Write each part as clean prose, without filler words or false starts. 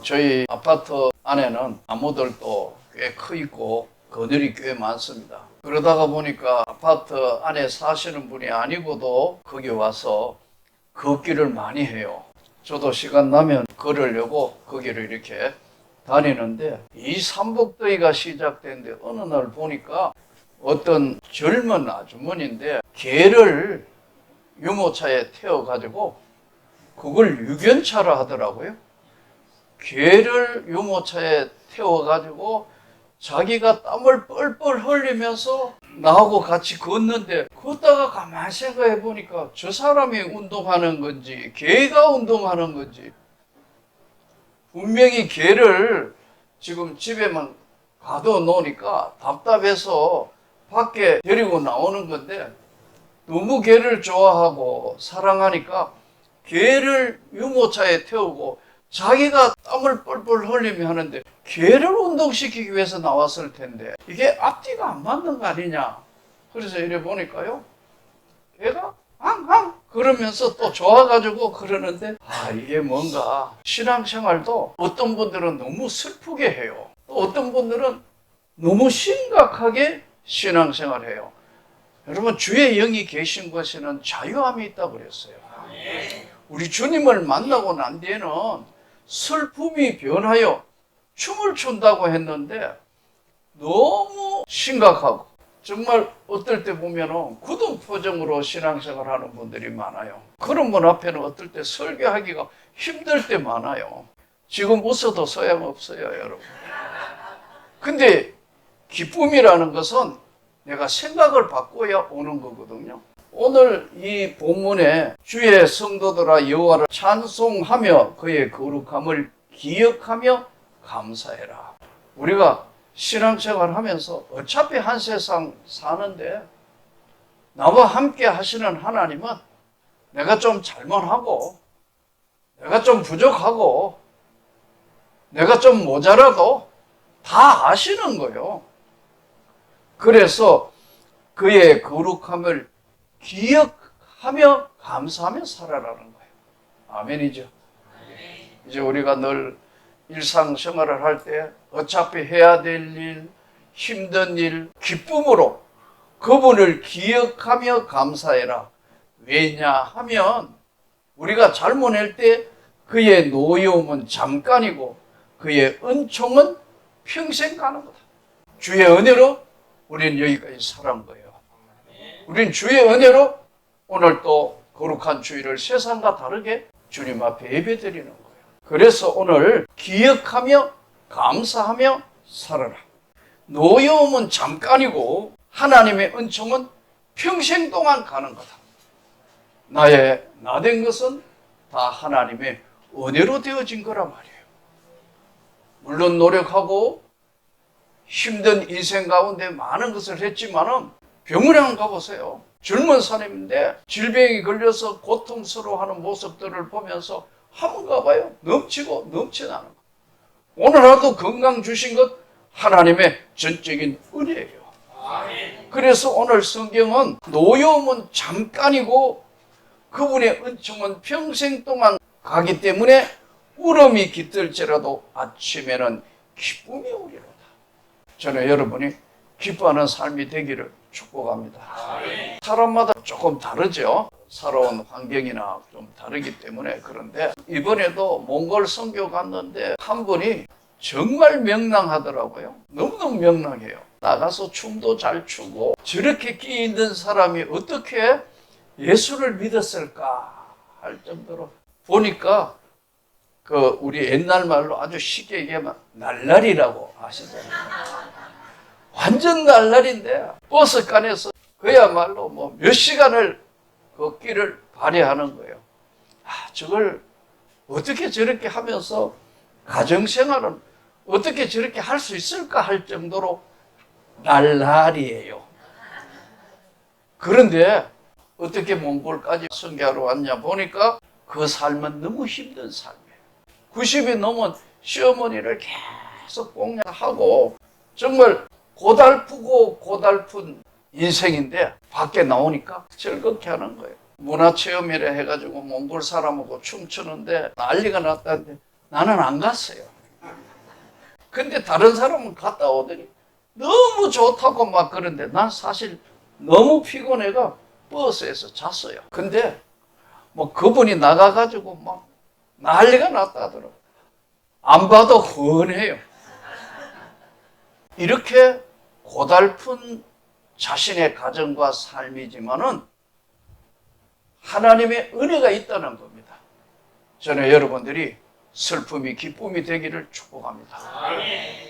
저희 아파트 안에는 나무들도 꽤 커 있고 그늘이 꽤 많습니다. 그러다가 보니까 아파트 안에 사시는 분이 아니고도 거기 와서 걷기를 많이 해요. 저도 시간 나면 걸으려고 거기를 이렇게 다니는데, 이 삼복더위가 시작되는데 어느 날 보니까 어떤 젊은 아주머니인데 개를 유모차에 태워가지고 그걸 유견차라 하더라고요. 개를 유모차에 태워가지고 자기가 땀을 뻘뻘 흘리면서 나하고 같이 걷는데, 걷다가 가만히 생각해 보니까 저 사람이 운동하는 건지 개가 운동하는 건지, 분명히 개를 지금 집에만 가둬 놓으니까 답답해서 밖에 데리고 나오는 건데, 너무 개를 좋아하고 사랑하니까 개를 유모차에 태우고 자기가 땀을 뻘뻘 흘리며 하는데, 개를 운동시키기 위해서 나왔을 텐데 이게 앞뒤가 안 맞는 거 아니냐. 그래서 이래 보니까요, 개가 앙앙 그러면서 또 좋아가지고 그러는데, 이게 뭔가 신앙생활도 어떤 분들은 너무 슬프게 해요. 또 어떤 분들은 너무 심각하게 신앙생활해요. 여러분, 주의 영이 계신 곳에는 자유함이 있다고 그랬어요. 우리 주님을 만나고 난 뒤에는 슬픔이 변하여 춤을 춘다고 했는데 너무 심각하고, 정말 어떨 때 보면은 굳은 표정으로 신앙생활 하는 분들이 많아요. 그런 분 앞에는 어떨 때 설교하기가 힘들 때 많아요. 지금 웃어도 소용없어요, 여러분. 근데 기쁨이라는 것은 내가 생각을 바꿔야 오는 거거든요. 오늘 이 본문에 주의 성도들아 여호와를 찬송하며 그의 거룩함을 기억하며 감사해라. 우리가 신앙생활 하면서 어차피 한 세상 사는데 나와 함께 하시는 하나님은 내가 좀 잘못하고 내가 좀 부족하고 내가 좀 모자라도 다 아시는 거예요. 그래서 그의 거룩함을 기억하며 감사하며 살아라는 거예요. 아멘이죠. 이제 우리가 늘 일상생활을 할 때 어차피 해야 될 일, 힘든 일, 기쁨으로 그분을 기억하며 감사해라. 왜냐하면 우리가 잘못할 때 그의 노여움은 잠깐이고 그의 은총은 평생 가는 거다. 주의 은혜로 우리는 여기까지 살아온 거예요. 우린 주의 은혜로 오늘 또 거룩한 주일을 세상과 다르게 주님 앞에 예배드리는 거예요. 그래서 오늘 기억하며 감사하며 살아라. 노여움은 잠깐이고 하나님의 은총은 평생 동안 가는 거다. 나의 나된 것은 다 하나님의 은혜로 되어진 거란 말이에요. 물론 노력하고 힘든 인생 가운데 많은 것을 했지만은 병원에 한번 가보세요. 젊은 사람인데 질병이 걸려서 고통스러워하는 모습들을 보면서 한번 가봐요. 넘치고 넘쳐나는 거. 오늘 하루도 건강 주신 것 하나님의 전적인 은혜예요. 그래서 오늘 성경은 노여움은 잠깐이고 그분의 은총은 평생 동안 가기 때문에 울음이 깃들지라도 아침에는 기쁨이 오리로다. 저는 여러분이 기뻐하는 삶이 되기를 축복합니다. 사람마다 조금 다르죠. 살아온 환경이나 좀 다르기 때문에. 그런데 이번에도 몽골 선교 갔는데 한 분이 정말 명랑하더라고요. 너무너무 명랑해요. 나가서 춤도 잘 추고 저렇게 끼 있는 사람이 어떻게 예수를 믿었을까 할 정도로 보니까 그 우리 옛날 말로 아주 쉽게 얘기하면 날라리라고 아시잖아요. 완전 날라리인데 버스간에서 그야말로 뭐 몇 시간을 걷기를 발휘하는 거예요. 저걸 어떻게 저렇게 하면서 가정생활은 어떻게 저렇게 할 수 있을까 할 정도로 날라리예요. 그런데 어떻게 몽골까지 선교하러 왔냐 보니까 그 삶은 너무 힘든 삶이에요. 90이 넘은 시어머니를 계속 공양하고 정말 고달프고 고달픈 인생인데 밖에 나오니까 즐겁게 하는 거예요. 문화체험이라 해가지고 몽골 사람하고 춤추는데 난리가 났다는데 나는 안 갔어요. 근데 다른 사람은 갔다 오더니 너무 좋다고 막 그런데 난 사실 너무 피곤해가 버스에서 잤어요. 근데 뭐 그분이 나가가지고 막 난리가 났다 하더라고요. 안 봐도 훤해요. 이렇게 고달픈 자신의 가정과 삶이지만은 하나님의 은혜가 있다는 겁니다. 저는 여러분들이 슬픔이 기쁨이 되기를 축복합니다.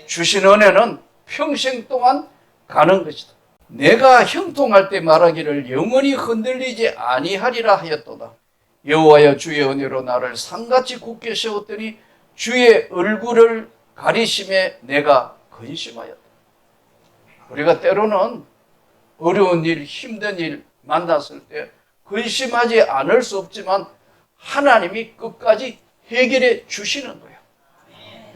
주신 은혜는 평생 동안 가는 것이다. 내가 형통할 때 말하기를 영원히 흔들리지 아니하리라 하였도다. 여호와여 주의 은혜로 나를 산같이 굳게 세웠더니 주의 얼굴을 가리심에 내가 근심하였다. 우리가 때로는 어려운 일, 힘든 일 만났을 때 근심하지 않을 수 없지만 하나님이 끝까지 해결해 주시는 거예요.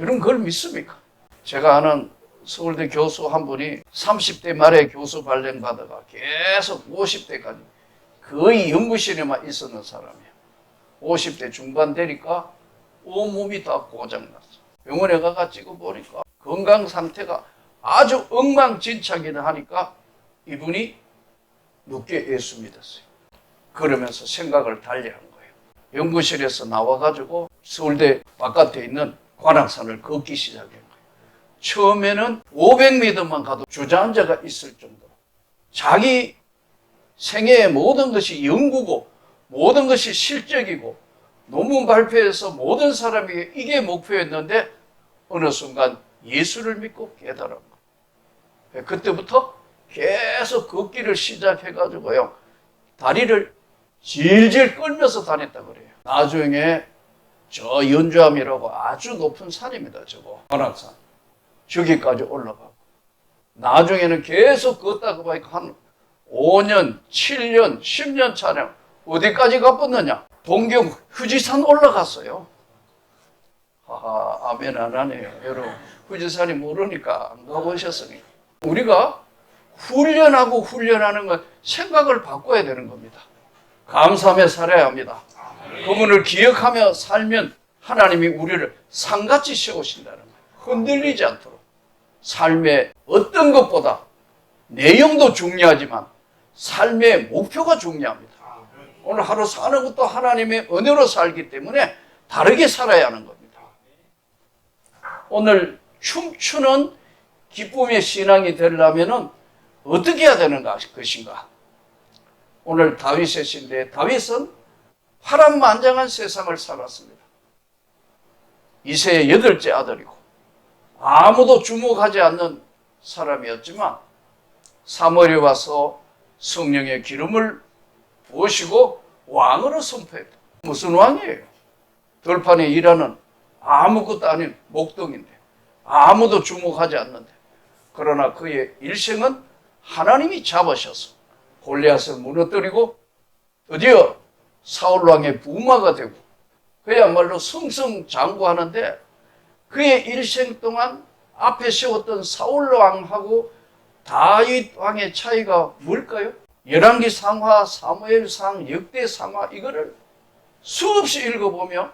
여러분 그걸 믿습니까? 제가 아는 서울대 교수 한 분이 30대 말에 교수 발령 받아가 계속 50대까지 거의 연구실에만 있었는 사람이에요. 50대 중반 되니까 온몸이 다 고장났어. 병원에 가가 찍어보니까 건강 상태가 아주 엉망진창이다 하니까 이분이 늦게 예수 믿었어요. 그러면서 생각을 달리한 거예요. 연구실에서 나와가지고 서울대 바깥에 있는 관악산을 걷기 시작한 거예요. 처음에는 500m만 가도 주저앉아가 있을 정도로 자기 생애의 모든 것이 연구고 모든 것이 실적이고 논문 발표해서 모든 사람이 이게 목표였는데 어느 순간 예수를 믿고 깨달은 거예요. 그때부터 계속 걷기를 시작해가지고요. 다리를 질질 끌면서 다녔다 그래요. 나중에 저 연주암이라고 아주 높은 산입니다. 저거 관악산. 저기까지 올라가고 나중에는 계속 걷다가 보니까 한 5년, 7년, 10년 차량 어디까지 가봤느냐? 동경 후지산 올라갔어요. 하하, 아멘 안 하네요. 여러분 후지산이 모르니까 안 가보셨으니까. 우리가 훈련하고 훈련하는 건 생각을 바꿔야 되는 겁니다. 감사하며 살아야 합니다. 그분을 기억하며 살면 하나님이 우리를 산같이 세우신다는 거예요. 흔들리지 않도록. 삶의 어떤 것보다 내용도 중요하지만 삶의 목표가 중요합니다. 오늘 하루 사는 것도 하나님의 은혜로 살기 때문에 다르게 살아야 하는 겁니다. 오늘 춤추는 기쁨의 신앙이 되려면 어떻게 해야 되는 것인가? 오늘 다윗의 시인데 다윗은 파란만장한 세상을 살았습니다. 이새의 8째 아들이고 아무도 주목하지 않는 사람이었지만 사무엘이 와서 성령의 기름을 부으시고 왕으로 선포했다. 무슨 왕이에요? 들판에 일하는 아무것도 아닌 목동인데 아무도 주목하지 않는데 그러나 그의 일생은 하나님이 잡으셔서 골리앗을 무너뜨리고 드디어 사울 왕의 부마가 되고 그야말로 승승장구하는데 그의 일생 동안 앞에 세웠던 사울 왕하고 다윗 왕의 차이가 뭘까요? 열왕기 상하, 사무엘상, 역대상하 이거를 수없이 읽어보면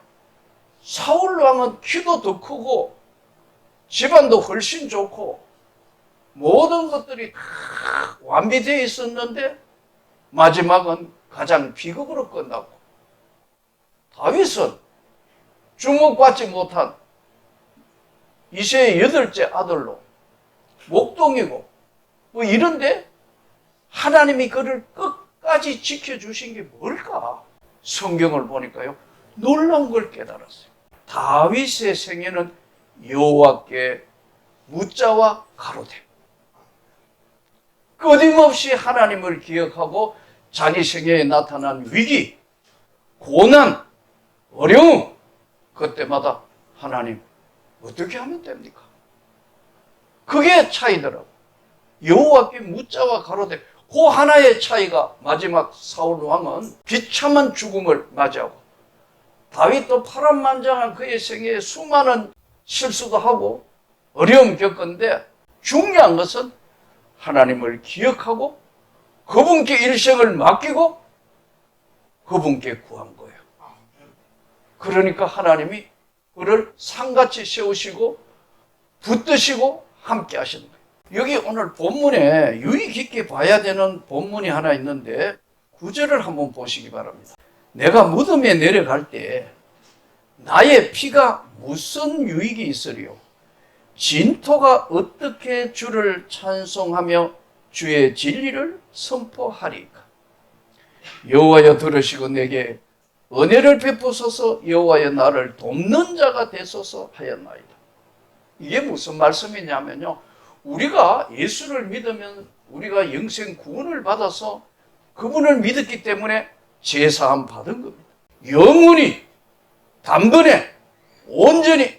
사울 왕은 키도 더 크고 집안도 훨씬 좋고 모든 것들이 다 완비되어 있었는데 마지막은 가장 비극으로 끝나고 다윗은 주목받지 못한 이새의 8째 아들로 목동이고 뭐 이런데 하나님이 그를 끝까지 지켜주신 게 뭘까? 성경을 보니까요 놀라운 걸 깨달았어요. 다윗의 생애는 여호와께 묻자와 가로되 끊임없이 하나님을 기억하고 자기 생애에 나타난 위기, 고난, 어려움 그때마다 하나님 어떻게 하면 됩니까? 그게 차이더라고. 여호와께 묻자와 가로되 그 하나의 차이가 마지막 사울 왕은 비참한 죽음을 맞이하고 다윗도 파란만장한 그의 생애에 수많은 실수도 하고 어려움 겪었는데 중요한 것은 하나님을 기억하고 그분께 일생을 맡기고 그분께 구한 거예요. 그러니까 하나님이 그를 산같이 세우시고 붙드시고 함께 하시는 거예요. 여기 오늘 본문에 유의 깊게 봐야 되는 본문이 하나 있는데 9절을 한번 보시기 바랍니다. 내가 무덤에 내려갈 때 나의 피가 무슨 유익이 있으리요? 진토가 어떻게 주를 찬송하며 주의 진리를 선포하리까? 여호와여 들으시고 내게 은혜를 베푸소서. 여호와여 나를 돕는 자가 되소서 하였나이다. 이게 무슨 말씀이냐면요, 우리가 예수를 믿으면 우리가 영생 구원을 받아서 그분을 믿었기 때문에 제사함 받은 겁니다. 영원히 단번에 온전히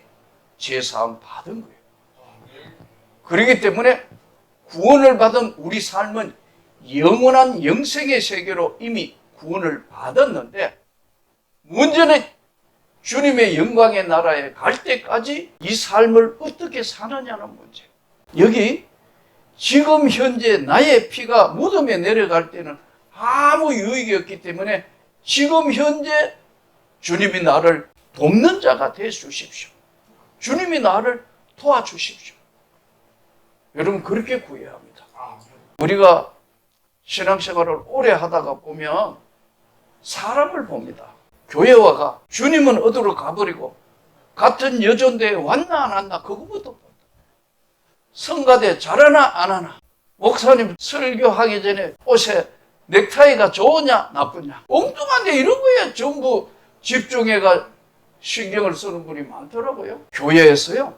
제사함 받은 거예요. 그렇기 때문에 구원을 받은 우리 삶은 영원한 영생의 세계로 이미 구원을 받았는데, 문제는 주님의 영광의 나라에 갈 때까지 이 삶을 어떻게 사느냐는 문제. 여기 지금 현재 나의 피가 무덤에 내려갈 때는 아무 유익이 없기 때문에 지금 현재 주님이 나를 돕는 자가 되어 주십시오. 주님이 나를 도와주십시오. 여러분, 그렇게 구해야 합니다. 우리가 신앙생활을 오래 하다가 보면 사람을 봅니다. 교회와가 주님은 어디로 가버리고 같은 여전대에 왔나 안 왔나 그거부터 본다. 성가대 잘하나 안 하나, 목사님 설교하기 전에 옷에 넥타이가 좋으냐 나쁘냐, 엉뚱한데 이런 거에 전부 집중해가 신경을 쓰는 분이 많더라고요. 교회에서요,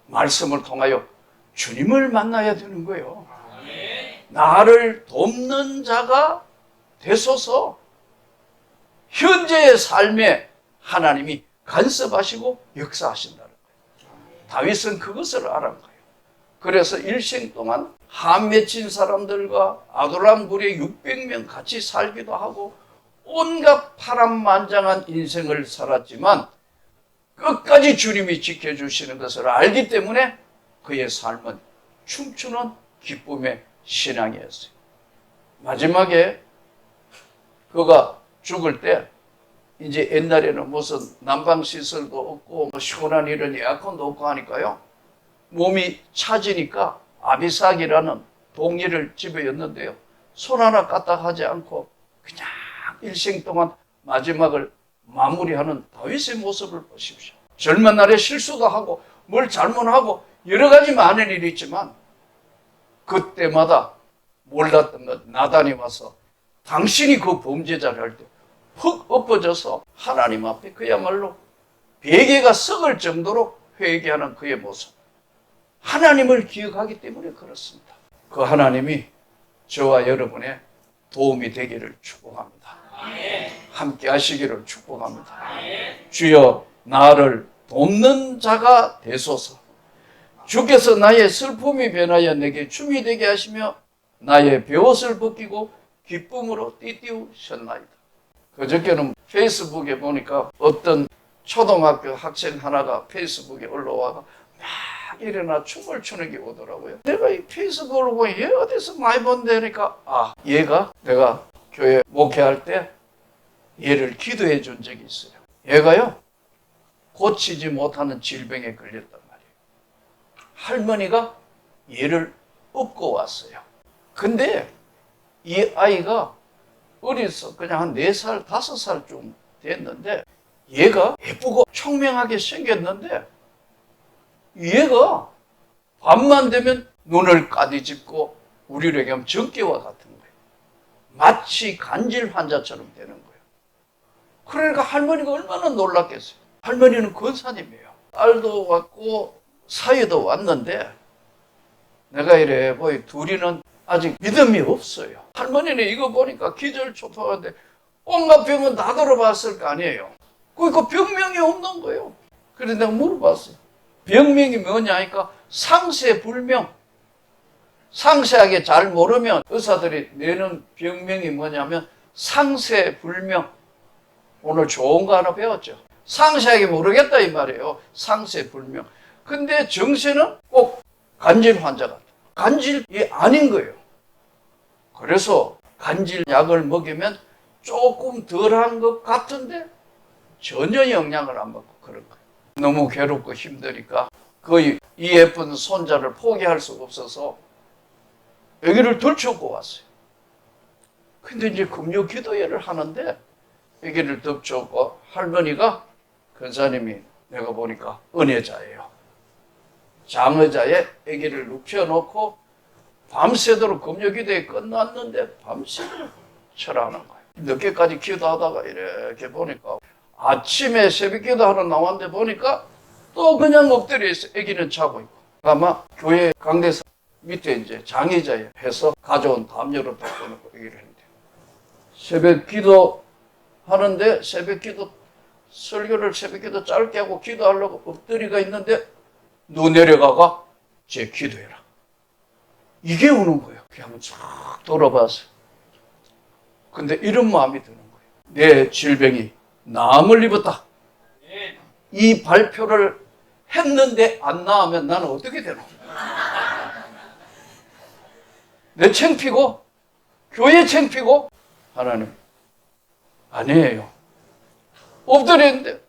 말씀을 통하여 주님을 만나야 되는 거예요. 나를 돕는 자가 되소서. 현재의 삶에 하나님이 간섭하시고 역사하신다는 거예요. 다윗은 그것을 알은 거예요. 그래서 일생 동안 함 맺힌 사람들과 아둘람 굴에 600명 같이 살기도 하고 온갖 파란만장한 인생을 살았지만 끝까지 주님이 지켜주시는 것을 알기 때문에 그의 삶은 춤추는 기쁨의 신앙이었어요. 마지막에 그가 죽을 때, 이제 옛날에는 무슨 난방시설도 없고 시원한 이런 에어컨도 없고 하니까요, 몸이 차지니까 아비삭이라는 동리를 집에 였는데요, 손 하나 까딱하지 않고 그냥 일생 동안 마지막을 마무리하는 다윗의 모습을 보십시오. 젊은 날에 실수도 하고 뭘 잘못하고 여러 가지 많은 일이 있지만 그때마다 몰랐던 것, 나단이 와서 당신이 그 범죄자를 할 때 푹 엎어져서 하나님 앞에 그야말로 베개가 썩을 정도로 회개하는 그의 모습, 하나님을 기억하기 때문에 그렇습니다. 그 하나님이 저와 여러분의 도움이 되기를 축복합니다. 함께 하시기를 축복합니다. 주여 나를 돕는 자가 되소서. 주께서 나의 슬픔이 변하여 내게 춤이 되게 하시며 나의 베옷을 벗기고 기쁨으로 띠띠우셨나이다. 그저께는 페이스북에 보니까 어떤 초등학교 학생 하나가 페이스북에 올라와가 막 일어나 춤을 추는 게 오더라고요. 내가 이 페이스북을 보고 얘 어디서 많이 본다니까, 아, 얘가 내가 교회 목회할 때 얘를 기도해 준 적이 있어요. 얘가요, 고치지 못하는 질병에 걸렸단 말이에요. 할머니가 얘를 업고 왔어요. 근데 이 아이가 어려서 그냥 한 4살, 5살쯤 됐는데 얘가 예쁘고 총명하게 생겼는데 얘가 밤만 되면 눈을 까디집고 우리로 얘기하면 전기와 같은 거예요. 마치 간질 환자처럼 되는 거예요. 그러니까 할머니가 얼마나 놀랐겠어요. 할머니는 권사님이에요. 딸도 왔고 사위도 왔는데 내가 이래 보이 둘이는 아직 믿음이 없어요. 할머니는 이거 보니까 기절초토한데 온갖 병은 다 들어봤을 거 아니에요. 그러니까 병명이 없는 거예요. 그래서 내가 물어봤어요. 병명이 뭐냐 하니까 상세불명. 상세하게 잘 모르면 의사들이 내는 병명이 뭐냐면 상세불명. 오늘 좋은 거 하나 배웠죠. 상세하게 모르겠다 이 말이에요. 상세불명. 근데 정세는 꼭 간질 환자가 간질이 아닌 거예요. 그래서 간질 약을 먹이면 조금 덜한 것 같은데 전혀 영향을 안 받고 그런 거예요. 너무 괴롭고 힘드니까 거의 이 예쁜 손자를 포기할 수가 없어서 아기를 덜쳐고 왔어요. 근데 이제 금요 기도회를 하는데 아기를 덮쳐고 할머니가 권사님이 내가 보니까 은혜자예요. 장의자에 아기를 눕혀놓고 밤새도록 금요 기도회 끝났는데 밤새도록 절하는 거예요. 늦게까지 기도하다가 이렇게 보니까 아침에 새벽 기도하러 나왔는데 보니까 또 그냥 엎드려 있어. 아기는 자고 있고. 아마 교회 강대상 밑에 이제 장의자에 해서 가져온 담요를 덮어놓고 아기를 했는데 새벽 기도 하는데 새벽 기도 설교를 새벽 기도 짧게 하고 기도하려고 엎드리가 있는데 눈 내려가가 제 기도해라. 이게 오는 거예요. 그냥 쫙 돌아봤어요. 근데 이런 마음이 드는 거예요. 내 질병이 나음을 입었다. 이 발표를 했는데 안 나으면 나는 어떻게 되노? 내 창피고 교회 창피고 하나님 아니에요. 엎드렸는데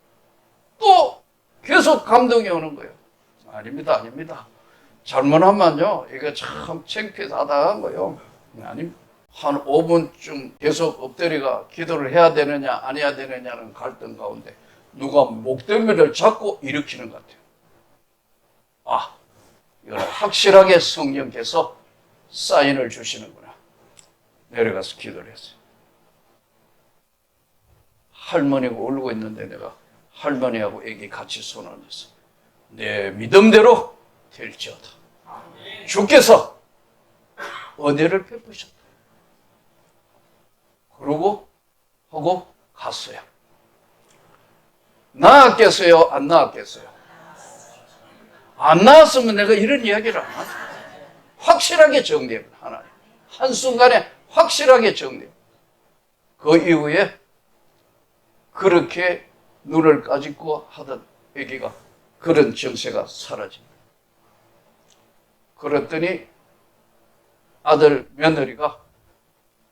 또 계속 감동이 오는 거예요. 아닙니다. 아닙니다. 잘못하면요 이거 참 창피하다는 거예요. 아닙니다. 한 5분쯤 계속 엎드리가 기도를 해야 되느냐 안 해야 되느냐는 갈등 가운데 누가 목덜미를 잡고 일으키는 것 같아요. 아, 이걸 확실하게 성령께서 사인을 주시는구나. 내려가서 기도를 했어요. 할머니가 울고 있는데 내가 할머니하고 애기 같이 손을 얹어서 내 믿음대로 될지어다. 주께서 은혜를 베푸셨다. 그러고 하고 갔어요. 나았겠어요? 안 나았겠어요? 안 나았으면 내가 이런 이야기를 안 하죠. 확실하게 정리합니다. 하나님. 한순간에 확실하게 정리합니다. 그 이후에 그렇게 눈을 까짓고 하던 아기가 그런 정세가 사라집니다. 그랬더니 아들 며느리가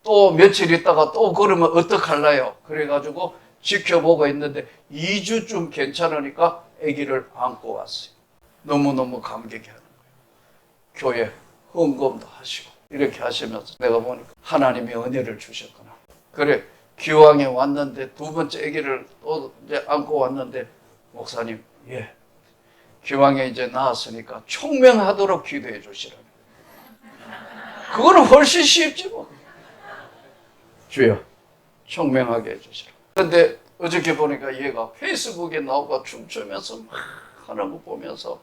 또 며칠 있다가 또 그러면 어떡할래요? 그래가지고 지켜보고 있는데 2주쯤 괜찮으니까 아기를 안고 왔어요. 너무너무 감격해 하는 거예요. 교회 헌금도 하시고 이렇게 하시면서 내가 보니까 하나님이 은혜를 주셨구나. 그래 기왕에 왔는데 두 번째 아기를 또 이제 안고 왔는데 목사님 예 기왕에 이제 나았으니까 총명하도록 기도해 주시라고. 그거는 훨씬 쉽지 뭐. 주여 총명하게 해주시라. 그런데 어저께 보니까 얘가 페이스북에 나오고 춤추면서 막 하는 거 보면서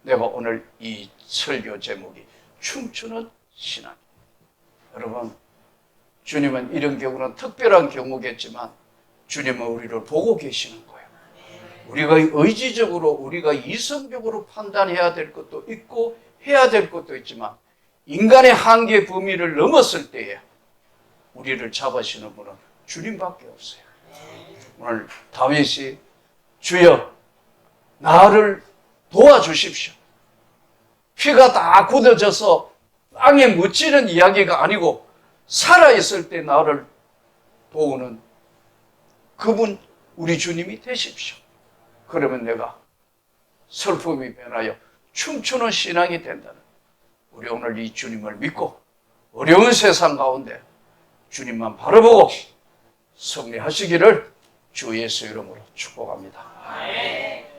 내가 오늘 이 설교 제목이 춤추는 신앙. 여러분 주님은 이런 경우는 특별한 경우겠지만 주님은 우리를 보고 계시는 거예요. 우리가 의지적으로 우리가 이성적으로 판단해야 될 것도 있고 해야 될 것도 있지만 인간의 한계 범위를 넘었을 때에 우리를 잡으시는 분은 주님밖에 없어요. 오늘 다윗이 주여 나를 도와주십시오. 피가 다 굳어져서 땅에 묻히는 이야기가 아니고 살아있을 때 나를 도우는 그분 우리 주님이 되십시오. 그러면 내가 슬픔이 변하여 춤추는 신앙이 된다는 우리 오늘 이 주님을 믿고 어려운 세상 가운데 주님만 바라보고 승리하시기를 주 예수 이름으로 축복합니다.